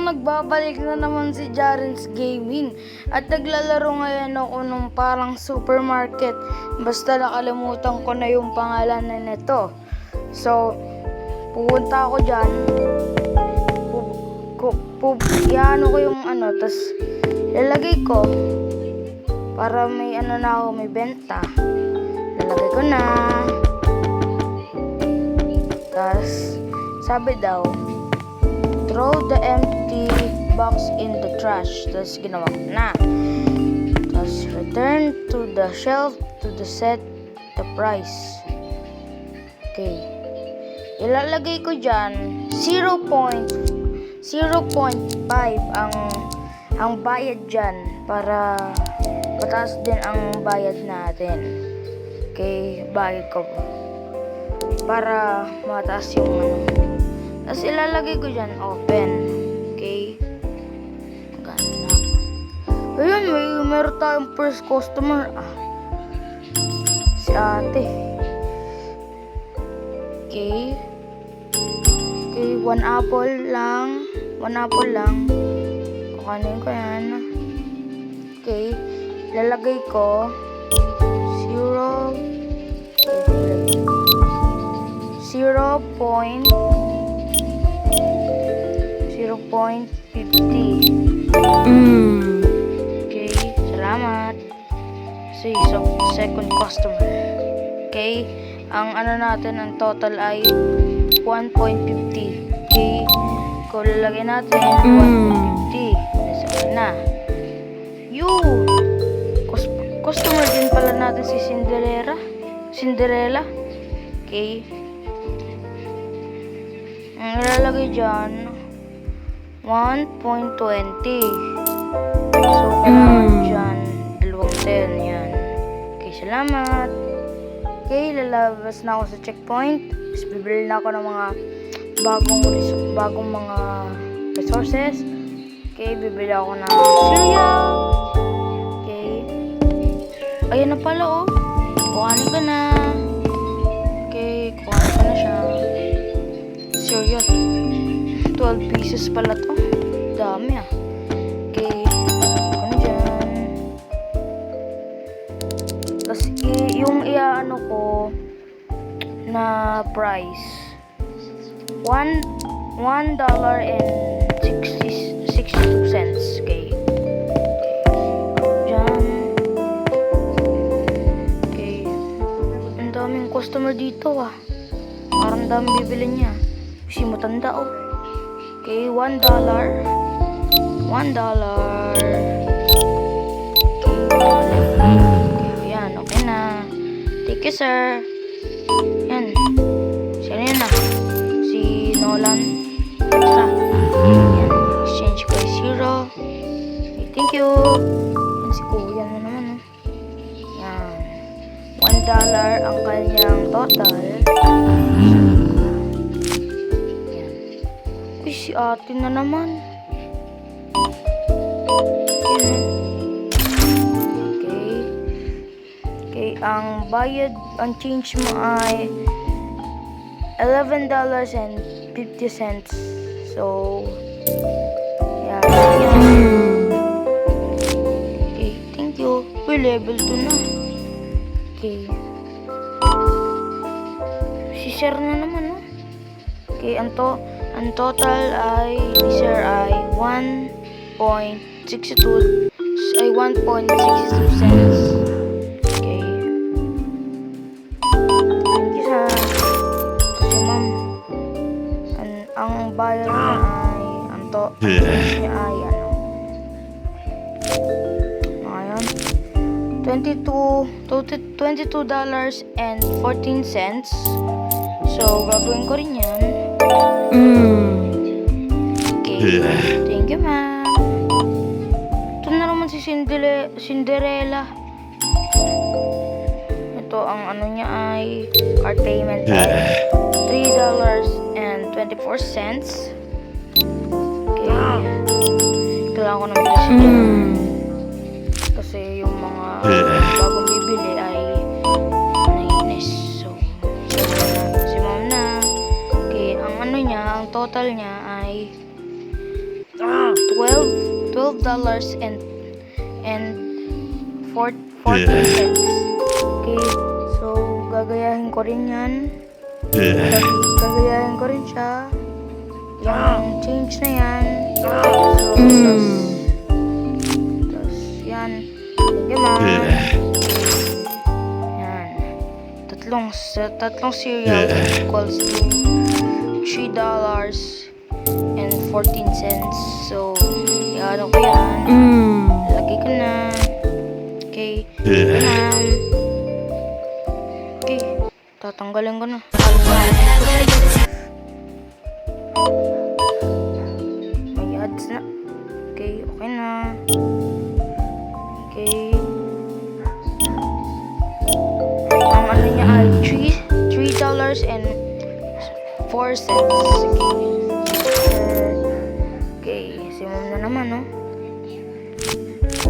nagbabalik na naman si Jarens Gaming at naglalaro ngayon ako nung parang supermarket. Basta nakalimutan ko na yung pangalan na nito. So, pupunta ako dyan. Iano ko yung tas lalagay ko para may na ako, may benta. Lalagay ko na. Tas, sabi daw, throw the empty box in the trash. Tapos ginawa ko na. Tapos return to the shelf to set the price. Okay. Ilalagay ko dyan 0.5 ang bayad dyan para mataas din ang bayad natin. Okay, bayad ko para mataas yung Tapos ilalagay ko dyan, open. Okay. Maganda. Ayun, meron tayong first customer. Si ate. Okay. Okay, one apple lang. Kukanin ko yan. Okay. Ilalagay ko 0.50. Okay, salamat. So, second customer. Okay, ang natin, ang total ay 1.50. Okay, kung lalagay natin 1.50. Nasa na. Customer din pala natin si Cinderella. Okay. Ang ilalagay dyan 1.20. So, kailangan dyan 2 yan. Okay, salamat. Okay, lalabas na ako sa checkpoint. Tapos bibili na ako ng mga bagong mga resources. Okay, bibili ako ng cereal. Okay. Ayan na pala, kuhanin ko na. Okay, kuhanin ko na siya. Cereal. 12 pieces pala to. Dami Okay. Ano dyan. Tapos yung ko na price. $1.62. Okay. Dyan. Okay. Ang daming customer dito Parang daming bibili niya. Kasi matanda Okay, $1. Okay, yan, okay na. Thank you, sir. Yan. Sino yan Si Nolan. Basta. Yan. Exchange by 0. Okay, thank you. Yan si Kuya na naman. Yan. $1 ang kanyang total. Si ate na naman. Okay, ang bayad, ang change mo ay $11.50. So, yan. Okay, thank you. Uy, level 2 na. Okay. Si Sir na naman, Okay, ang total ay sir ay 1.62 cents. Okay. Thank you sir. Kasi ma'am, ang bayad niya ay niya ay ayan, $22.14. So gagawin ko rin yan. Okay. Thank you, ma'am. Ito na naman si Cinderella. Ito, ang niya ay card payment ay $3.24. Okay. Kailangan ko na bilis dyan. Kasi yung mga bagong bibili ay nainis. So, si ma'am na. Okay, ang total niya ay $12 and 14 cents. Okay, so gagayahin ko rin yan. Gagayahin ko rin siya. Yung change na yan. So, tas yan. Thank you, ma'am. Yan. Tatlong cereal equals to $3.14. So, yan ko yan. Lagay ko na. Okay. Ma'am. Okay. Tatanggalin ko na. May ads na. Okay. Okay na. Okay. Ang ano niya ay $3.04. Okay. Si ma'am na naman, no?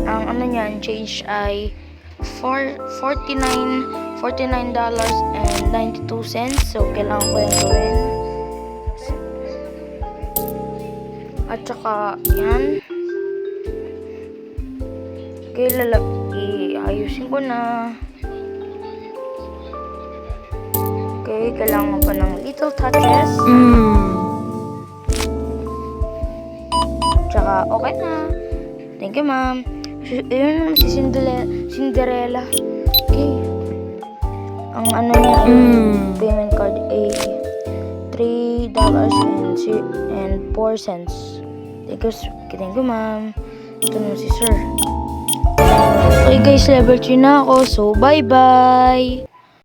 Ang ano niyan, change ay $49.92. So, kailangan ko yung gawin. At saka, yan. Okay, iayusin ko na. Okay, kailangan pa ng little touches. Tsaka, okay na. Thank you, ma'am. Yun naman si Cinderella. Okay. Ang ano niya, payment card ay $3.04. Thank you, ma'am. Ito na si sir. Okay guys, level 3 na ako. So, bye-bye!